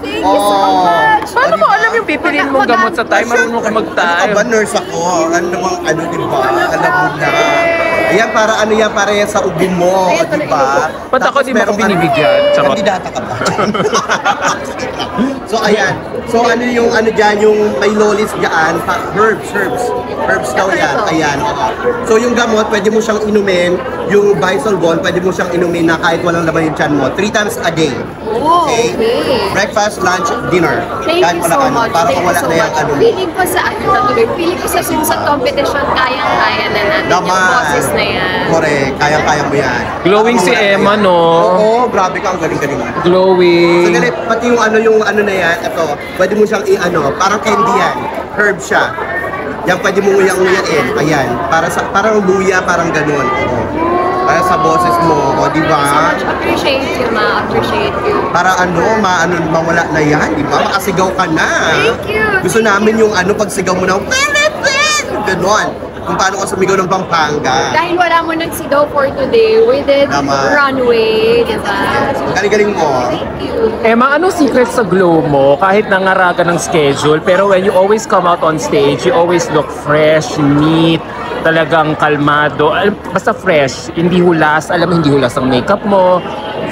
Thank you so much. Paano mo alam yung pipiliin mong gamot sa tayo? Marunong ka mag-tayo. Ano ka ba, nurse ako? Ano namang diba? Alam mo na. Ayan, para para yan sa ubo mo, diba? Ba't ako di mo ko binibigyan? Kandidata ka ba? So, ayan. So, ano yung dyan, yung may lolis dyan, herbs daw yan. Ayan. So, yung gamot, pwede mo siyang inumin. Yung Bisolbon, pwede mo siyang inumin na kahit walang laman yung tiyan mo. 3 times a day. Okay? Breakfast, lunch, dinner. Thank you so much. Para kung wala na yung ano. Feeling ko sa susunod competition, kayang-kaya na natin yung boses na yan. Correct. Kayang-kaya mo yan. Glowing si Emma, no? Oo, grabe ka. Ang galing-galing. Glowing. So, ganit, pati yung ano na yan, ito, pwede mo siyang parang candy yan. Herb siya. Yan, pwede mo nguyang-nguyain. Ayan. Parang luya, parang ganun. Para sa boses mo, o, di ba? So much appreciate you, ma. Appreciate you. Para mawala na yan, di ba? Makasigaw ka na. Thank you. Gusto namin yung pagsigaw mo na, ganon. Kung paano ka sumigaw ng Pampanga. Dahil wala mo nagsigaw for today, we did runway, di ba? Galing-galing mo. Thank you. Emma, anong secret sa glow mo? Kahit nangaraga ng schedule, pero when you always come out on stage, you always look fresh, neat, talagang kalmado. Basta fresh, hindi hulas. Alam mo, hindi hulas ang makeup mo.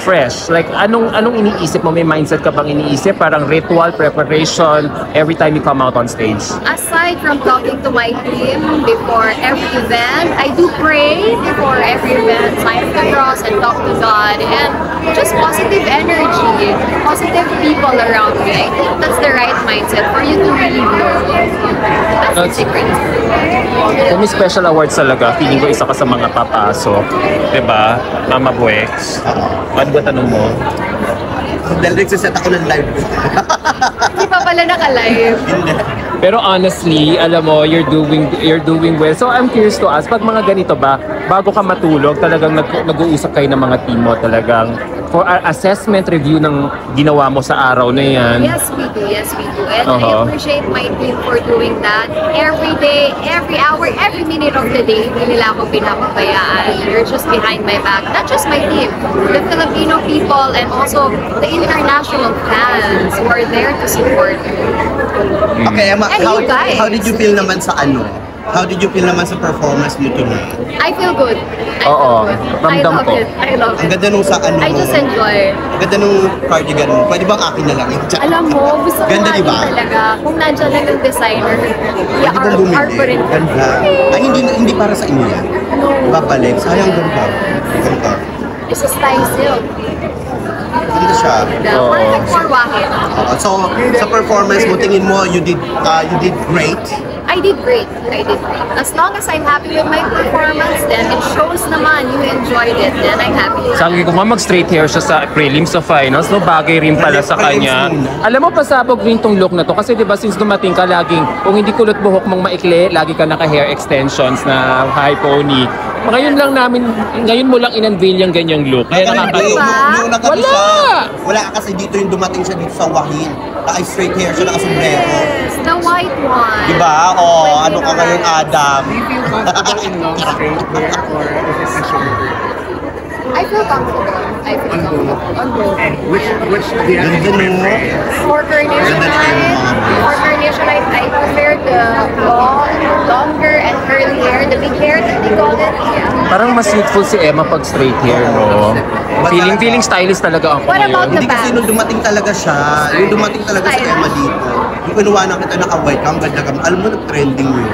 Fresh. Like, anong iniisip mo? May mindset ka bang iniisip? Parang ritual, preparation, every time you come out on stage? Aside from talking to my team before every event, I do pray before every event, sign the cross and talk to God, and just positive energy, positive people around me. I think that's the right mindset for you to really grow. That's the secret. Kung may special awards talaga, feeling ko isa ka sa mga papasok. Diba? Mama Buex. Ano ba tanong mo? Dahil nagsiset ako ng live. Hindi pa pala naka-live. Pero honestly, alam mo, you're doing well. So I'm curious to ask, pag mga ganito ba, bago ka matulog, talagang nag-uusap kayo ng mga team mo talagang for assessment review ng ginawa mo sa araw na yan? Yes, we do. Yes, we do. And I appreciate my team for doing that. Every day, every hour, every minute of the day, hindi nila ako pinapabayaan. They're just behind my back. Not just my team, the Filipino people and also the international fans who are there to support me. Okay, Emma, And you guys. how did you feel naman sa How did you feel naman sa performance mo tonight? I feel good. Oo, ramdam ko. I love it. Ang ganda nung sa I just enjoy. Ang ganda nung cardigan mo. Pwede bang akin na lang yun? Alam mo, gusto ko Ganda, nga diba? talaga. Kung nandyan lang yung designer, Pwede bang bumili? Ganda. Ay, hindi para sa inyo yan. Babalik. Sayang ganda. Ganda. This is Thai silk. Ganda siya. Perfect for walking. So, sa performance mo, tingin mo, you did great. I did great. As long as I'm happy with my performance, then it shows naman you enjoyed it, then I'm happy. Sabi ko nga mag-straight hair siya sa prelims sa finals, no? Bagay rin pala sa kanya. Alam mo, pasabog rin tong look na to. Kasi diba, since dumating ka laging, kung hindi kulot buhok mong maikli, lagi ka naka-hair extensions na high pony. Ngayon mo lang in-unveil yung ganyang look. Kaya Wala kasi dito yung dumating siya dito sa Wahin. Naka-straight hair siya, naka-sombrero. Yes, the white one. Diba? Ano ka ngayon, Adam? Do you feel comfortable in long straight hair or is it a short hair? I feel comfortable. On both. And which do you have Ganda any mo. preference? For carnation light, I prefer the longer and curly hair, the big hair that they call it. Yeah. parang mas youthful si Emma pag straight hair, no? Feeling stylist talaga ako What about ngayon. Hindi kasi nung dumating talaga siya, yung dumating talaga si Emma dito, yung kinuha na kita naka-white, ang ganda ka. Alam mo, nag-trending yun.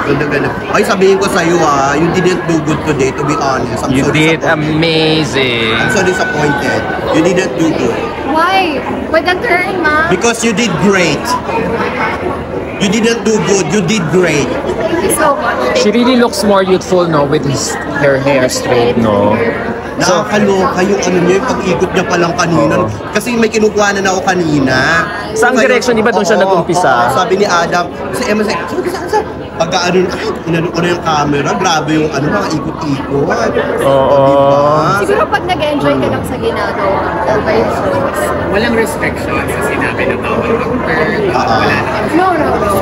Ganda. Ay, sabihin ko sa'yo you didn't do good today, to be honest. You did amazing. I'm so disappointed. You didn't do good. Why? With the turn, ma? Because you did great. You didn't do good, you did great. Thank you so much. She really looks more youthful, no? With her hair straight, no? Nakakaloka yung ano niya, yung pag-ikot niya palang kanina. Kasi may kinukuha na ako kanina. Saan direction? Iba doon siya nag-umpisa? Sabi ni Adam, si Emma, saan? Pagka ano, inano ko na yung camera, grabe yung ano, mga ikot-ikot. Oo. Diba? Siguro pag nag-enjoy ka lang sa ginagawa, okay. Walang restrictions sa sinabi ng bawal mag-turn, wala na. No.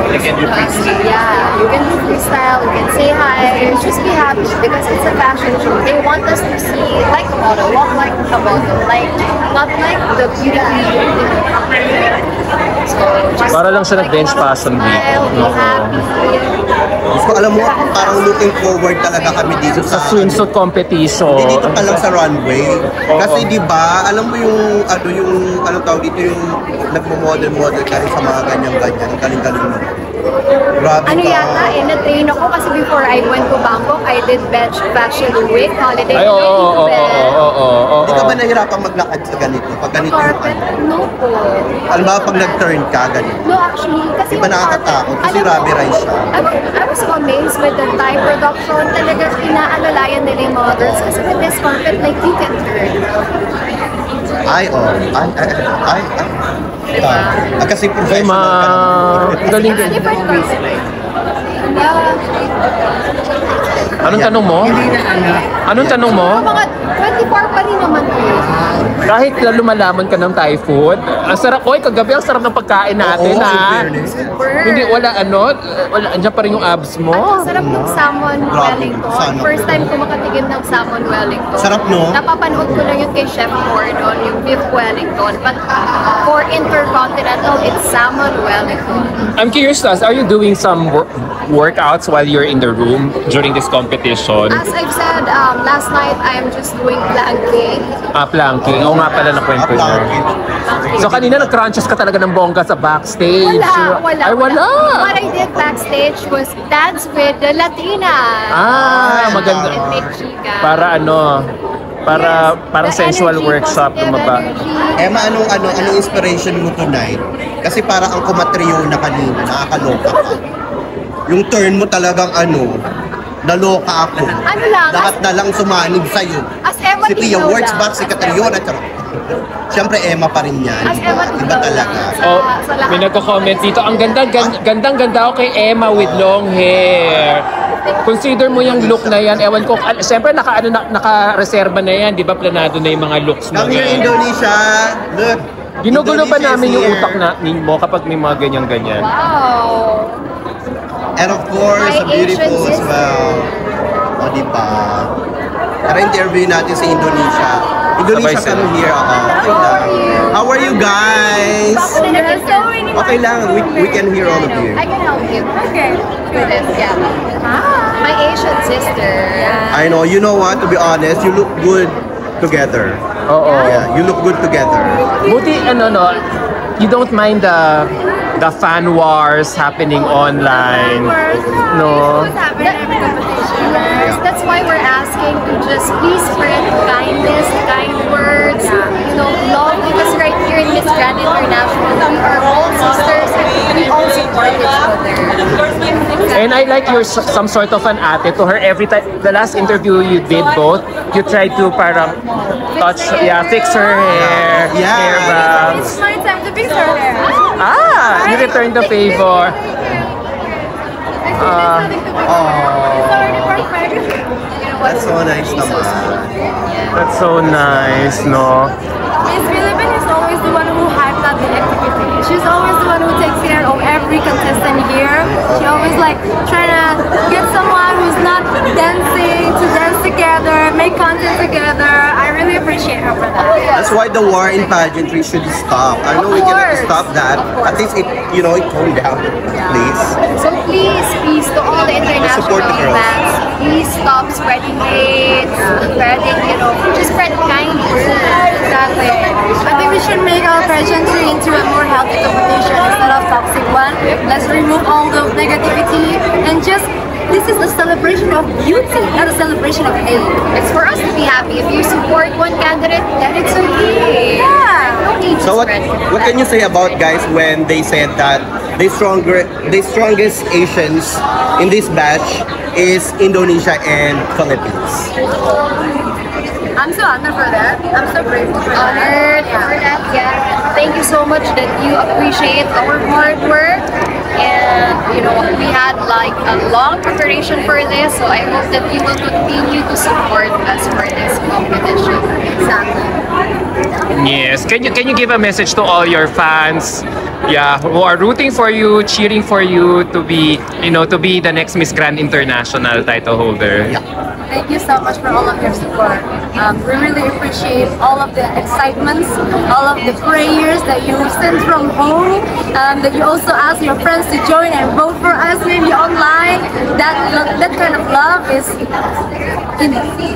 You can do freestyle. Yeah, you can do freestyle, you can say hi, just be happy because it's a fashion show. They want us to see like a model, walk like a model, like not like the beauty. Para lang siya nag-bench Fashion Week. Smile, be Oo. happy. Gusto, alam mo, parang looking forward talaga kami dito Sa sa swimsuit competition. Hindi dito pa lang sa runway. Kasi di ba, alam mo yung ano tawag dito, yung nagmo-model-model ka rin sa mga ganyan-ganyan. Ang galing-galing mo. Grabe Ano ka. yata, na-train ako kasi before I went to Bangkok, I did bench fashion week, holiday. Ay, oo. Hindi ka ba nahirapan maglakad sa ganito? Pag ganito yung Carpet? ano? No po. Alam ba, pag nag-turn ka, ganito. No, actually, kasi Di ba yung nakakatakot? Kasi alam mo, rubber rise siya. I was so amazed with the Thai production. Talagang inaalalayan nila yung mga girls kasi with this carpet, like, you can turn. Ay, oh. Ay. Kasi Ay, professional ka naman. ang galing. It's different carpet. Anong tanong mo? Hindi na anak. Anong tanong mo? Mga 24 pa rin naman po. Kahit na lumalaman ka ng Thai food, ang sarap. Oy, kagabi ang sarap ng pagkain natin, Oo, in ha? fairness. Hindi, wala andyan pa rin yung abs mo. Ang sarap ng salmon Grabe, Wellington. salmon. First time ko makatikim ng salmon Wellington. Sarap, no? Napapanood ko lang yung kay Chef Gordon, yung beef Wellington. But for Intercontinental, it's salmon Wellington. I'm curious, Tas, are you doing some workouts while you're in the room during this competition? As I've said, last night, I am just doing planking. Planking. Oo nga pala na kwento niya. Planking. So kanina nag-crunches ka talaga ng bongga sa backstage. Wala. Ay, wala. What I did backstage was dance with the Latina. Maganda. And make chika. Para parang The sensual energy, workshop positive lumaba. energy. Emma, anong inspiration mo tonight? Kasi para ang kumatriyo na kanina, nakakaloka ka. Yung turn mo talagang naloka ako. Ano lang, Lahat na lang sumanib sa'yo. As Emma Si Pia Tino works lang. back, si Catriona, charot. Siyempre, Emma pa rin yan. As Emma Tino Iba talaga. lang. Oh, Sa lahat. may nagko-comment dito. Ang gandang-ganda ako kay Emma with long hair. Consider mo yung look na yan. Ewan ko, siyempre naka-reserva na yan. Di ba planado na yung mga looks mo? Come here, Indonesia. Look. Ginugulo ba Indonesia namin is yung here. utak mo kapag may mga ganyan-ganyan? Wow. And of course, My beautiful Asian as well. O, di ba? Tara, interview natin sa Indonesia. Indonesia, Sabay sila. come here. Okay lang. How are you guys? Okay lang. We can hear all of you. I can help you. Okay. Do this, yeah. My Asian sister. I know. You know what? To be honest, you look good together. Oo. Yeah, you look good together. Buti, you don't mind the fan wars happening online. No? That's why we're asking to just please spread kindness, kind words, love, because right here in Miss Grand International, we are all sisters and we all support each other. And I like you're some sort of an ate to her every time. The last interview you did both, you tried to parang fix her hair, Yeah. hair bands. It's my time to fix her hair. You returned the favor. That's so nice naman. That's so nice, no? Miss Philippines is always the one who hypes up the activity. She's always the one who takes care of every contestant here. She always trying to get someone who's not dancing to dance together, make content together. I really appreciate her for that. That's why the war in pageantry should stop. I know we cannot course. stop that. At least it toned down, please. So please, to all the international Support the girls. events, please stop spreading hate, just spread kindness. Exactly. I think we should make our pageantry into a more healthy competition instead of toxic one. Let's remove all the negativity and this is a celebration of beauty, not a celebration of hate. It's for us to be happy. If you support one candidate, then it's okay. Yeah. No need to So what spread can you say about guys when they said that the strongest Asians in this batch is Indonesia and Philippines? I'm so honored for that. I'm so grateful for that. honored for that. Yeah. Thank you so much that you appreciate our hard work. And we had a long preparation for this, so I hope that you will continue to support us for this competition. Exactly. Yes. Can you give a message to all your fans? Yeah, who are rooting for you, cheering for you to be, to be the next Miss Grand International title holder. Thank you so much for all of your support. We really appreciate all of the excitements, all of the prayers that you send from home, that you also ask your friends to join and vote for us maybe online. That kind of love is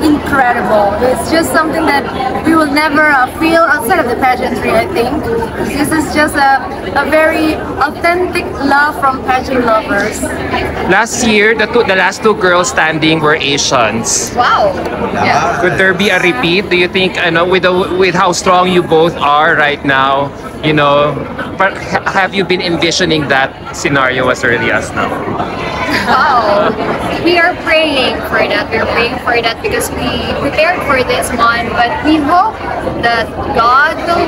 incredible. It's just something that we will never feel outside of the pageantry, I think. This is just a very authentic love from pageant lovers. Last year, the last two girls standing were Asians. Wow. Yeah. Could there be a repeat? Do you think, with how strong you both are right now, have you been envisioning that scenario as early as now? Wow. We are praying for that. We're praying for that because we prepared for this one, but we hope that God will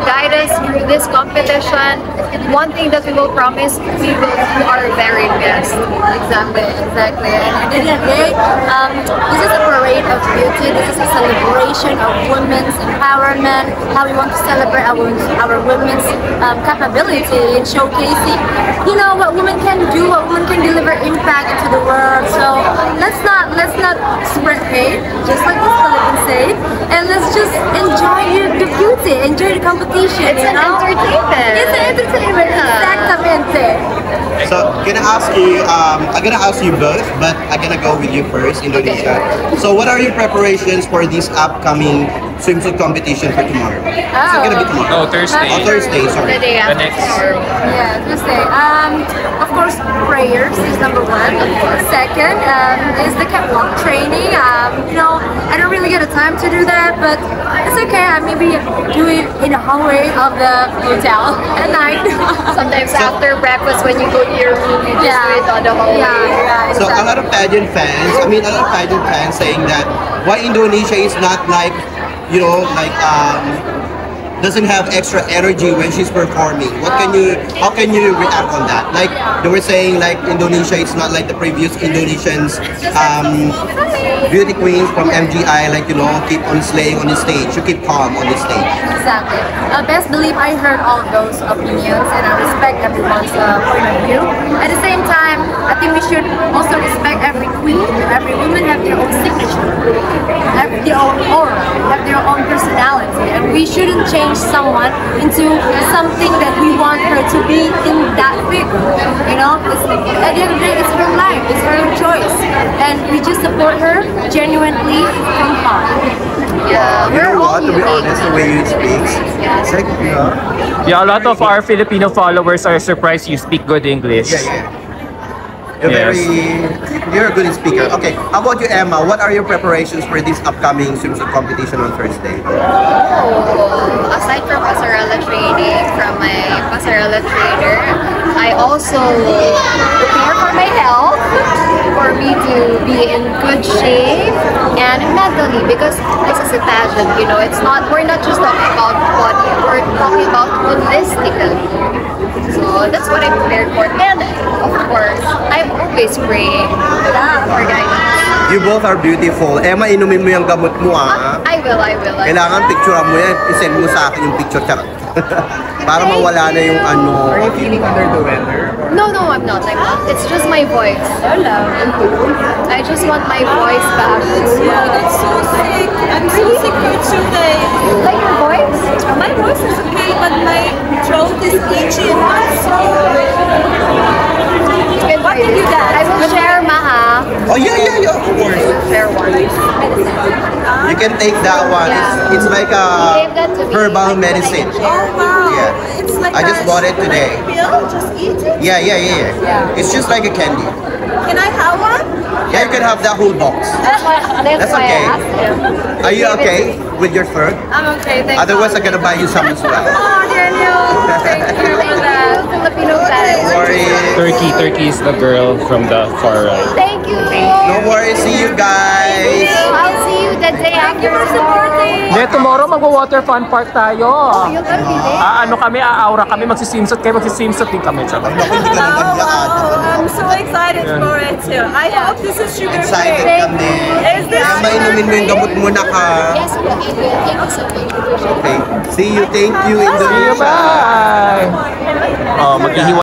guide us through this competition. One thing that we will promise, we will do our very best. Exactly. And at the end of the day, this is a parade of beauty. This is a celebration of women's empowerment, how we want to celebrate our women's capability in showcasing, what women can do, what women can deliver impact into the world. So let's not spread hate, just like Miss Philippine said, and let's just enjoy the beauty, enjoy the competition. It's an entertainment. It's an entertainment. Exactamente. So, I'm gonna ask you both, but I'm gonna go with you first, Indonesia. So, what are your preparations for this upcoming swimsuit competition for tomorrow? Is it gonna be tomorrow? Oh, Thursday. Oh, Thursday, sorry. The day The after next. tomorrow. Yeah, Tuesday. Of course, prayers is number one. Second is the catwalk training. I don't really get a time to do that, but it's okay. I maybe do it in the hallway of the hotel at night. Sometimes after breakfast when you go to your room, you just do it on the hallway. Yeah, So, a exactly. lot of pageant fans, saying that why Indonesia is not like, doesn't have extra energy when she's performing. How can you react on that? Like they were saying, like Indonesia is not like the previous Indonesians, beauty queens from MGI, keep on slaying on the stage. You keep calm on the stage. Exactly. Best believe I heard all of those opinions and I respect everyone's point of view. At the same time, I think we should also respect every queen. Every woman have their own signature, have their own aura, have their own personality, and we shouldn't change someone into something that we want her to be in that figure. At the end of the day, it's her life, it's her choice, and we just support her genuinely from heart. Yeah, we're all To be unique. honest, the way you speak, it's like, Yeah, a lot of our Filipino followers are surprised you speak good English. You're Yes. you're a good speaker. Okay, how about you, Emma? What are your preparations for this upcoming swimsuit competition on Thursday? Oh, aside from pasarela training from my pasarela trainer, I also prepare for my health, for me to be in good shape and mentally, because this is a pageant, we're not just talking about body, we're talking about holistically. So that's what I prepared for. And of course, I'm always praying for guidance. You both are beautiful. Emma, inumin mo yung gamot mo, ah. I will. Kailangan picturean mo yan. I-send mo sa akin yung picture. Charot. Para mawala na yung ano. Are you feeling under the weather? No, I'm not. It's just my voice. I just want my voice back. Yeah, that's so sick. I'm so sick for today. Like your voice? My voice is okay, but my throat is itchy and not so. What did you get? I will share, Maha. Oh, yeah, of course. Share one. You can take that one. It's like a Gave that to me. herbal medicine. Oh wow. Yeah. It's like I just bought it today. Pill? Just eat it? Yeah. It's just like a candy. Can I have one? Yeah, you can have that whole box. That's why okay. I asked him. Are you okay with your throat? I'm okay, thank you. Otherwise, I'm gonna buy you some as well. Oh, Daniel, thank you for that. Filipino fans. Sorry. Turkey is the girl from the far right. Thank you. No worries. See you guys. I'll see you the day after tomorrow. Eh, tomorrow magwa-water fun park tayo. You're gonna be there. Ano kami, aura kami, magsiswimsuit kayo, magsiswimsuit din kami. Tsaka. Naku, hindi ka na naglakad. I'm so excited for it too. I hope this is sugar Excited free. kami. Is this Kaya mainumin mo yung gamot mo na ka. Yes, po, it will. Thank you so much. Okay. See you. Thank you, See you, Indonesia. bye! Oh, maghihiwa